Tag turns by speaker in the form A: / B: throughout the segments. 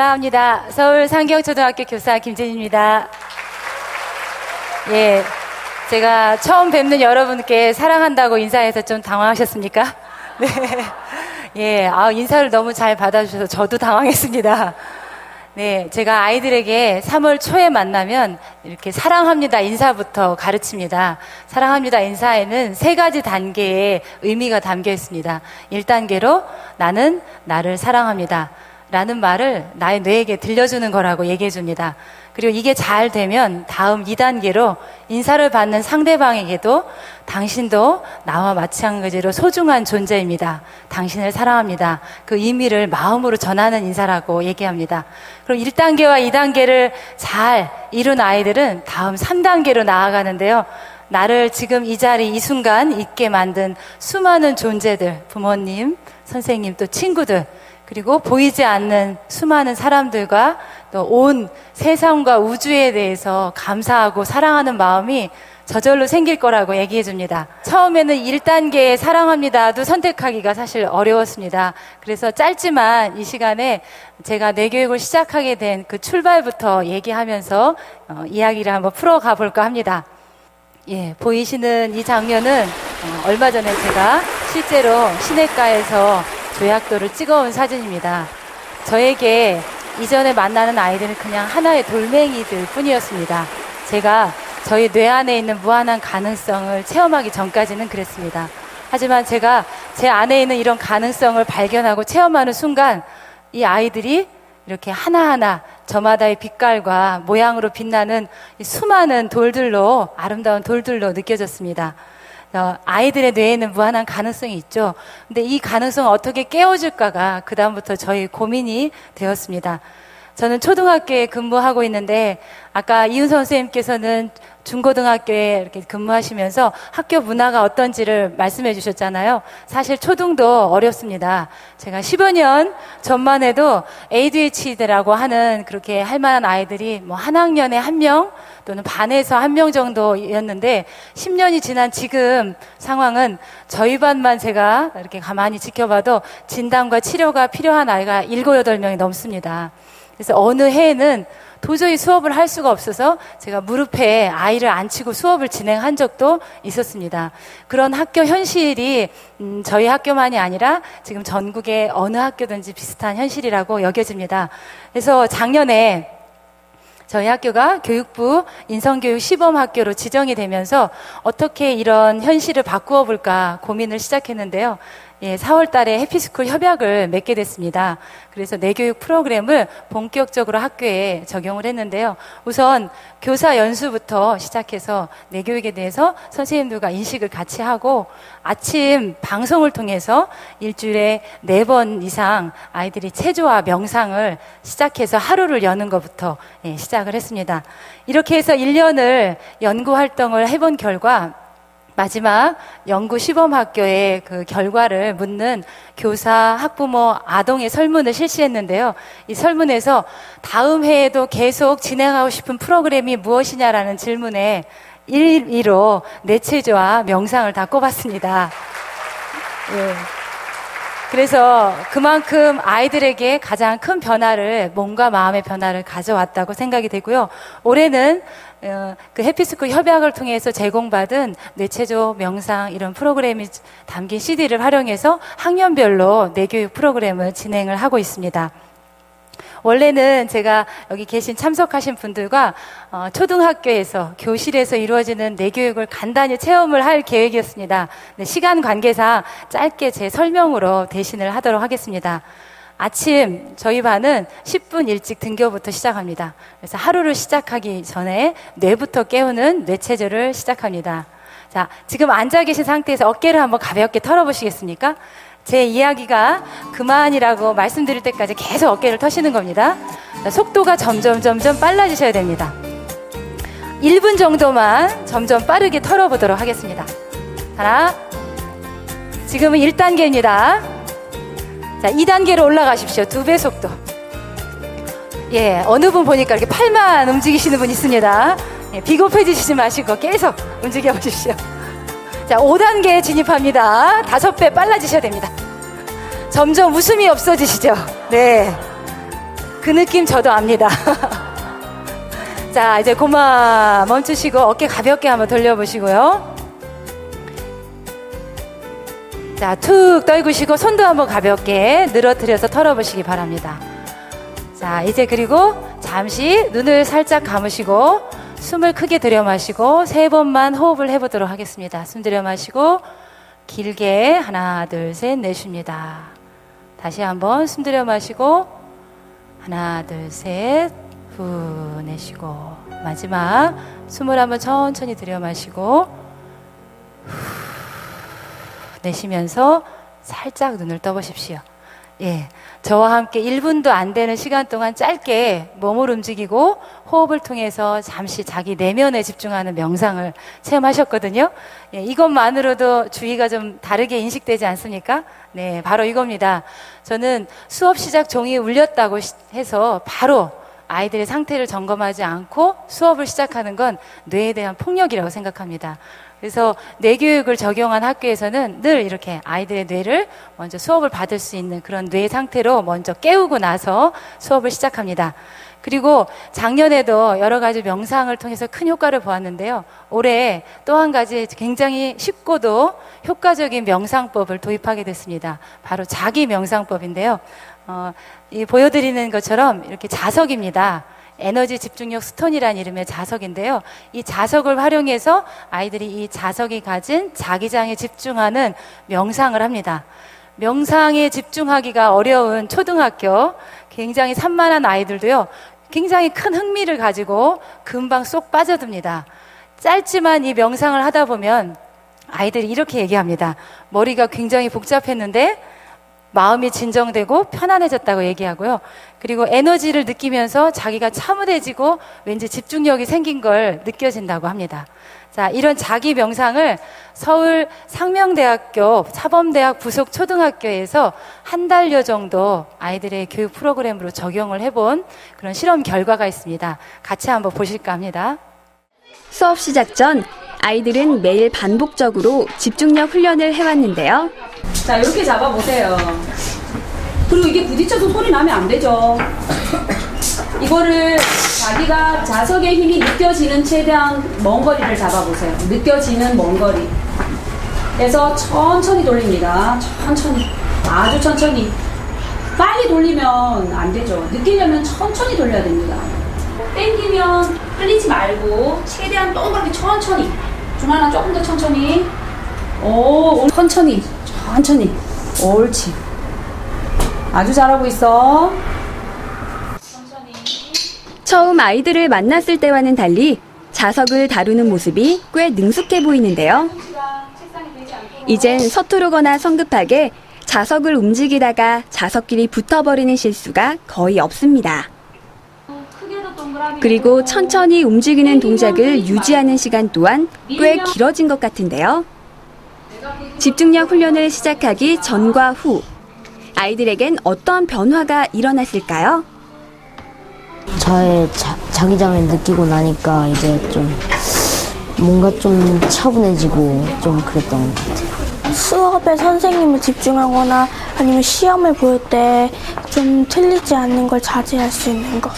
A: 사랑합니다. 서울 상경초등학교 교사 김진입니다. 예, 제가 처음 뵙는 여러분께 사랑한다고 인사해서 좀 당황하셨습니까? 네. 예, 인사를 너무 잘 받아주셔서 저도 당황했습니다. 네, 제가 아이들에게 3월 초에 만나면 이렇게 사랑합니다 인사부터 가르칩니다. 사랑합니다 인사에는 3가지 단계의 의미가 담겨 있습니다. 1단계로 나는 나를 사랑합니다 라는 말을 나의 뇌에게 들려주는 거라고 얘기해 줍니다. 그리고 이게 잘 되면 다음 2단계로 인사를 받는 상대방에게도 당신도 나와 마찬가지로 소중한 존재입니다. 당신을 사랑합니다. 그 의미를 마음으로 전하는 인사라고 얘기합니다. 그럼 1단계와 2단계를 잘 이룬 아이들은 다음 3단계로 나아가는데요. 나를 지금 이 자리 이 순간 있게 만든 수많은 존재들, 부모님, 선생님, 또 친구들, 그리고 보이지 않는 수많은 사람들과 또 온 세상과 우주에 대해서 감사하고 사랑하는 마음이 저절로 생길 거라고 얘기해 줍니다. 처음에는 1단계의 사랑합니다도 선택하기가 사실 어려웠습니다. 그래서 짧지만 이 시간에 제가 뇌교육을 시작하게 된 그 출발부터 얘기하면서 이야기를 한번 풀어가 볼까 합니다. 예, 보이시는 이 장면은 얼마 전에 제가 실제로 시내가에서 조약돌을 찍어온 사진입니다. 저에게 이전에 만나는 아이들은 그냥 하나의 돌멩이들 뿐이었습니다. 제가 저희 뇌 안에 있는 무한한 가능성을 체험하기 전까지는 그랬습니다. 하지만 제가 제 안에 있는 이런 가능성을 발견하고 체험하는 순간 이 아이들이 이렇게 하나하나 저마다의 빛깔과 모양으로 빛나는 수많은 돌들로, 아름다운 돌들로 느껴졌습니다. 아이들의 뇌에는 무한한 가능성이 있죠. 근데 이 가능성을 어떻게 깨워줄까가 그다음부터 저희 고민이 되었습니다. 저는 초등학교에 근무하고 있는데 아까 이은선 선생님께서는 중고등학교에 이렇게 근무하시면서 학교 문화가 어떤지를 말씀해 주셨잖아요. 사실 초등도 어렵습니다. 제가 10여 년 전만 해도 ADHD라고 하는 그렇게 할 만한 아이들이 뭐 한 학년에 1명 또는 반에서 1명 정도였는데 10년이 지난 지금 상황은 저희 반만 제가 이렇게 가만히 지켜봐도 진단과 치료가 필요한 아이가 7, 8명이 넘습니다. 그래서 어느 해에는 도저히 수업을 할 수가 없어서 제가 무릎에 아이를 앉히고 수업을 진행한 적도 있었습니다. 그런 학교 현실이 저희 학교만이 아니라 지금 전국의 어느 학교든지 비슷한 현실이라고 여겨집니다. 그래서 작년에 저희 학교가 교육부 인성교육 시범학교로 지정이 되면서 어떻게 이런 현실을 바꾸어 볼까 고민을 시작했는데요. 예, 4월 달에 해피스쿨 협약을 맺게 됐습니다. 그래서 뇌교육 프로그램을 본격적으로 학교에 적용을 했는데요. 우선 교사 연수부터 시작해서 뇌교육에 대해서 선생님들과 인식을 같이 하고 아침 방송을 통해서 일주일에 4번 이상 아이들이 체조와 명상을 시작해서 하루를 여는 것부터 시작을 했습니다. 이렇게 해서 1년을 연구 활동을 해본 결과 마지막 연구 시범학교의 그 결과를 묻는 교사, 학부모, 아동의 설문을 실시했는데요. 이 설문에서 다음 해에도 계속 진행하고 싶은 프로그램이 무엇이냐라는 질문에 1위로 뇌체조와 명상을 다 꼽았습니다. 예. 그래서 그만큼 아이들에게 가장 큰 변화를, 몸과 마음의 변화를 가져왔다고 생각이 되고요. 올해는 그 해피스쿨 협약을 통해서 제공받은 뇌체조, 명상 이런 프로그램이 담긴 CD를 활용해서 학년별로 뇌교육 프로그램을 진행을 하고 있습니다. 원래는 제가 여기 계신 참석하신 분들과 초등학교에서 교실에서 이루어지는 뇌교육을 간단히 체험을 할 계획이었습니다. 네, 시간 관계상 짧게 제 설명으로 대신을 하도록 하겠습니다. 아침 저희 반은 10분 일찍 등교부터 시작합니다. 그래서 하루를 시작하기 전에 뇌부터 깨우는 뇌체조를 시작합니다. 자, 지금 앉아 계신 상태에서 어깨를 한번 가볍게 털어보시겠습니까? 제 이야기가 그만이라고 말씀드릴 때까지 계속 어깨를 터시는 겁니다. 자, 속도가 점점 빨라지셔야 됩니다. 1분 정도만 점점 빠르게 털어보도록 하겠습니다. 하나, 지금은 1단계입니다. 자, 2단계로 올라가십시오. 2배 속도. 예, 어느 분 보니까 이렇게 팔만 움직이시는 분 있습니다. 예, 비겁해지시지 마시고 계속 움직여 보십시오. 자, 5단계에 진입합니다. 5배 빨라지셔야 됩니다. 점점 웃음이 없어지시죠? 네. 그 느낌 저도 압니다. 자, 이제 고마 멈추시고 어깨 가볍게 한번 돌려보시고요. 자, 툭 떨구시고 손도 한번 가볍게 늘어뜨려서 털어보시기 바랍니다. 자, 이제 그리고 잠시 눈을 살짝 감으시고 숨을 크게 들여마시고 3번만 호흡을 해보도록 하겠습니다. 숨 들여마시고 길게 하나, 둘, 셋 내쉽니다. 다시 한번 숨 들여마시고 하나, 둘, 셋 후 내쉬고 마지막 숨을 한번 천천히 들여마시고 후 내쉬면서 살짝 눈을 떠보십시오. 예, 저와 함께 1분도 안 되는 시간 동안 짧게 몸을 움직이고 호흡을 통해서 잠시 자기 내면에 집중하는 명상을 체험하셨거든요. 예, 이것만으로도 주의가 좀 다르게 인식되지 않습니까? 네, 바로 이겁니다. 저는 수업 시작 종이 울렸다고 해서 바로 아이들의 상태를 점검하지 않고 수업을 시작하는 건 뇌에 대한 폭력이라고 생각합니다. 그래서 뇌교육을 적용한 학교에서는 늘 이렇게 아이들의 뇌를 먼저 수업을 받을 수 있는 그런 뇌 상태로 먼저 깨우고 나서 수업을 시작합니다. 그리고 작년에도 여러 가지 명상을 통해서 큰 효과를 보았는데요. 올해 또 한 가지 굉장히 쉽고도 효과적인 명상법을 도입하게 됐습니다. 바로 자기 명상법인데요. 이 보여드리는 것처럼 이렇게 자석입니다. 에너지 집중력 스톤이라는 이름의 자석인데요. 이 자석을 활용해서 아이들이 이 자석이 가진 자기장에 집중하는 명상을 합니다. 명상에 집중하기가 어려운 초등학교 굉장히 산만한 아이들도요. 굉장히 큰 흥미를 가지고 금방 쏙 빠져듭니다. 짧지만 이 명상을 하다 보면 아이들이 이렇게 얘기합니다. 머리가 굉장히 복잡했는데 마음이 진정되고 편안해졌다고 얘기하고요. 그리고 에너지를 느끼면서 자기가 차분해지고 왠지 집중력이 생긴 걸 느껴진다고 합니다. 자, 이런 자기 명상을 서울 상명대학교 사범대학 부속 초등학교에서 한 달여 정도 아이들의 교육 프로그램으로 적용을 해본 그런 실험 결과가 있습니다. 같이 한번 보실까 합니다.
B: 수업 시작 전 아이들은 매일 반복적으로 집중력 훈련을 해왔는데요.
C: 자, 이렇게 잡아보세요. 그리고 이게 부딪혀서 소리 나면 안 되죠. 이거를 자기가 자석의 힘이 느껴지는 최대한 먼 거리를 잡아보세요. 느껴지는 먼 거리. 그래서 천천히 돌립니다. 천천히. 아주 천천히. 빨리 돌리면 안 되죠. 느끼려면 천천히 돌려야 됩니다. 땡기면 흘리지 말고 최대한 동그랗게 천천히. 준하나 조금 더 천천히. 오, 천천히. 천천히. 옳지. 아주 잘하고 있어. 천천히.
B: 처음 아이들을 만났을 때와는 달리 자석을 다루는 모습이 꽤 능숙해 보이는데요. 이젠 서투르거나 성급하게 자석을 움직이다가 자석끼리 붙어버리는 실수가 거의 없습니다. 그리고 천천히 움직이는 동작을 유지하는 시간 또한 꽤 길어진 것 같은데요. 집중력 훈련을 시작하기 전과 후, 아이들에겐 어떤 변화가 일어났을까요?
D: 저의 자기장을 느끼고 나니까 이제 좀 뭔가 좀 차분해지고 좀 그랬던 것 같아요.
E: 수업에 선생님을 집중하거나 아니면 시험을 볼 때 좀 틀리지 않는 걸 자제할 수 있는 것.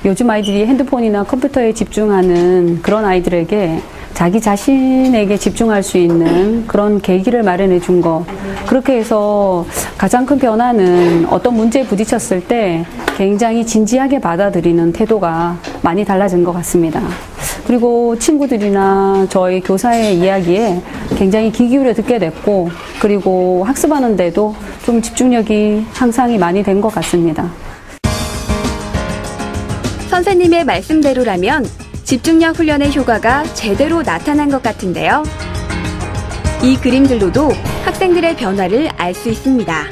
C: 요즘 아이들이 핸드폰이나 컴퓨터에 집중하는 그런 아이들에게 자기 자신에게 집중할 수 있는 그런 계기를 마련해 준 거. 그렇게 해서 가장 큰 변화는 어떤 문제에 부딪혔을 때 굉장히 진지하게 받아들이는 태도가 많이 달라진 것 같습니다. 그리고 친구들이나 저희 교사의 이야기에 굉장히 귀 기울여 듣게 됐고, 그리고 학습하는데도 좀 집중력이 향상이 많이 된 것 같습니다.
B: 선생님의 말씀대로라면 집중력 훈련의 효과가 제대로 나타난 것 같은데요. 이 그림들로도 학생들의 변화를 알 수 있습니다.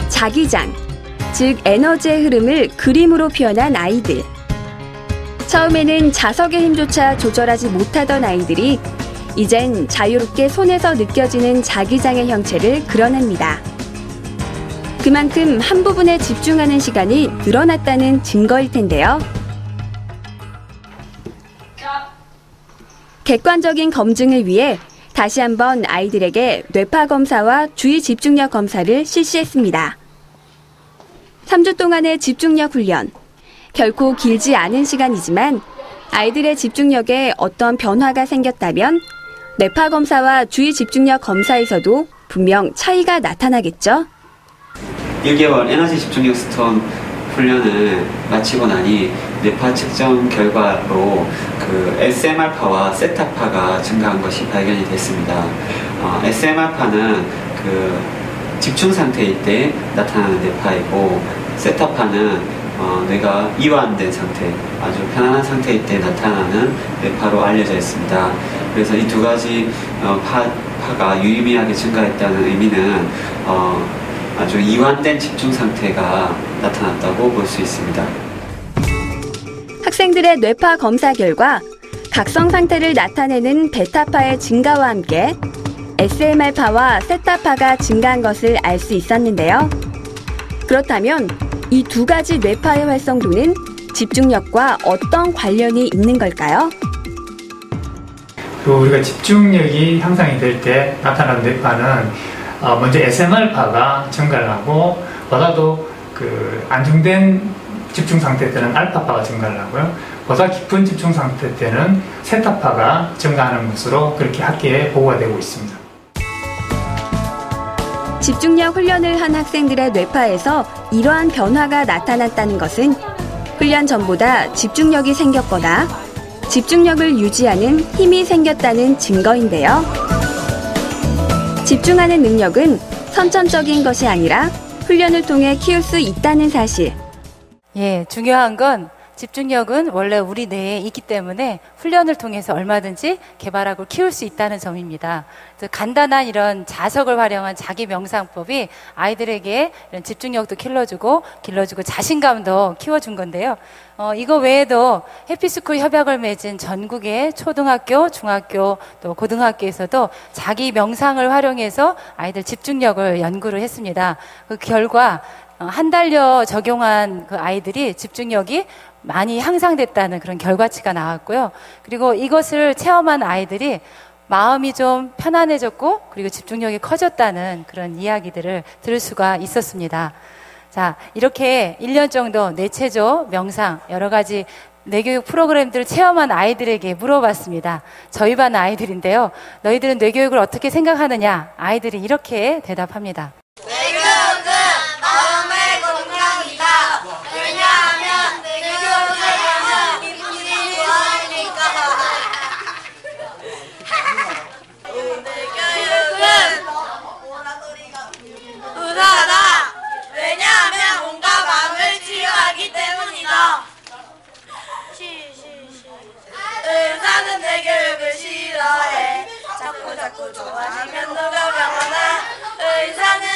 B: 자기장, 즉 에너지의 흐름을 그림으로 표현한 아이들. 처음에는 자석의 힘조차 조절하지 못하던 아이들이 이젠 자유롭게 손에서 느껴지는 자기장의 형체를 그려냅니다. 그만큼 한 부분에 집중하는 시간이 늘어났다는 증거일 텐데요. 객관적인 검증을 위해 다시 한번 아이들에게 뇌파 검사와 주의 집중력 검사를 실시했습니다. 3주 동안의 집중력 훈련. 결코 길지 않은 시간이지만 아이들의 집중력에 어떤 변화가 생겼다면 뇌파 검사와 주의 집중력 검사에서도 분명 차이가 나타나겠죠.
F: 1개월 에너지 집중력 스톤 훈련을 마치고 나니 뇌파 측정 결과로 그 SM알파와 세타파가 증가한 것이 발견이 됐습니다. SM알파는 그 집중 상태일 때 나타나는 뇌파이고 세타파는 뇌가 이완된 상태, 아주 편안한 상태일 때 나타나는 뇌파로 알려져 있습니다. 그래서 이 두 가지 파가 유의미하게 증가했다는 의미는 아주 이완된 집중 상태가 나타났다고 볼 수 있습니다.
B: 학생들의 뇌파 검사 결과 각성 상태를 나타내는 베타파의 증가와 함께 SM알파와 세타파가 증가한 것을 알 수 있었는데요. 그렇다면 이 두 가지 뇌파의 활성도는 집중력과 어떤 관련이 있는 걸까요?
G: 우리가 집중력이 향상이 될 때 나타나는 뇌파는 먼저 SM알파가 증가를 하고 보다도 그 안정된 집중 상태 때는 알파파가 증가를 하고요. 보다 깊은 집중 상태 때는 세타파가 증가하는 것으로 그렇게 학계에 보고가 되고 있습니다.
B: 집중력 훈련을 한 학생들의 뇌파에서 이러한 변화가 나타났다는 것은 훈련 전보다 집중력이 생겼거나 집중력을 유지하는 힘이 생겼다는 증거인데요. 집중하는 능력은 선천적인 것이 아니라 훈련을 통해 키울 수 있다는 사실.
A: 예, 중요한 건 집중력은 원래 우리 뇌에 있기 때문에 훈련을 통해서 얼마든지 개발하고 키울 수 있다는 점입니다. 그래서 간단한 이런 자석을 활용한 자기 명상법이 아이들에게 이런 집중력도 길러주고 자신감도 키워준 건데요. 이거 외에도 해피스쿨 협약을 맺은 전국의 초등학교, 중학교, 또 고등학교에서도 자기 명상을 활용해서 아이들 집중력을 연구를 했습니다. 그 결과 한 달여 적용한 그 아이들이 집중력이 많이 향상됐다는 그런 결과치가 나왔고요. 그리고 이것을 체험한 아이들이 마음이 좀 편안해졌고 그리고 집중력이 커졌다는 그런 이야기들을 들을 수가 있었습니다. 자, 이렇게 1년 정도 뇌체조, 명상, 여러 가지 뇌교육 프로그램들을 체험한 아이들에게 물어봤습니다. 저희 반 아이들인데요. 너희들은 뇌교육을 어떻게 생각하느냐? 아이들이 이렇게 대답합니다.
H: 뇌교육은 마음의 건강이다. 왜냐하면 뇌교육을 하면 기분이 좋아지니까. 뇌교육은 우다다. 왜냐하면 몸과 마음을 치유하기 때문이다. 의사는 뇌교육을 싫어해. 자꾸 좋아지면 누가 병하나. 의사는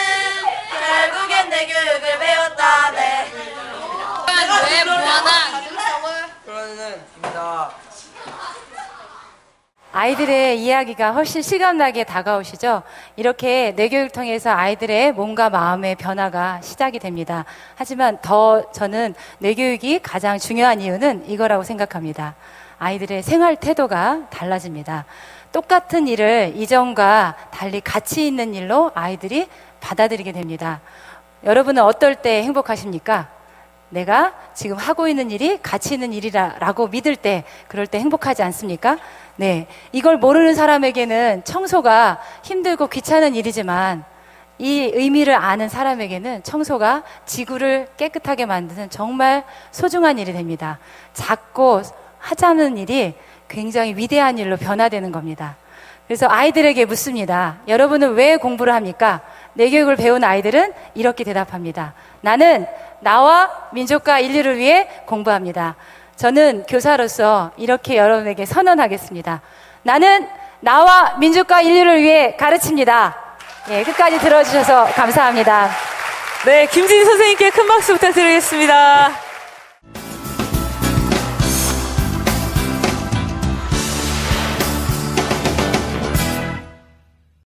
H: 결국엔 뇌교육을 배웠다네. 왜 뭐하나?
I: 그러는입니다.
A: 아이들의 이야기가 훨씬 실감나게 다가오시죠? 이렇게 뇌교육을 통해서 아이들의 몸과 마음의 변화가 시작이 됩니다. 하지만 저는 뇌교육이 가장 중요한 이유는 이거라고 생각합니다. 아이들의 생활 태도가 달라집니다. 똑같은 일을 이전과 달리 가치 있는 일로 아이들이 받아들이게 됩니다. 여러분은 어떨 때 행복하십니까? 내가 지금 하고 있는 일이 가치 있는 일이라고 믿을 때, 그럴 때 행복하지 않습니까? 네. 이걸 모르는 사람에게는 청소가 힘들고 귀찮은 일이지만 이 의미를 아는 사람에게는 청소가 지구를 깨끗하게 만드는 정말 소중한 일이 됩니다. 작고 하자는 일이 굉장히 위대한 일로 변화되는 겁니다. 그래서 아이들에게 묻습니다. 여러분은 왜 공부를 합니까? 뇌교육을 배운 아이들은 이렇게 대답합니다. 나는 나와 민족과 인류를 위해 공부합니다. 저는 교사로서 이렇게 여러분에게 선언하겠습니다. 나는 나와 민족과 인류를 위해 가르칩니다. 예, 끝까지 들어주셔서 감사합니다.
J: 네, 김진희 선생님께 큰 박수 부탁드리겠습니다.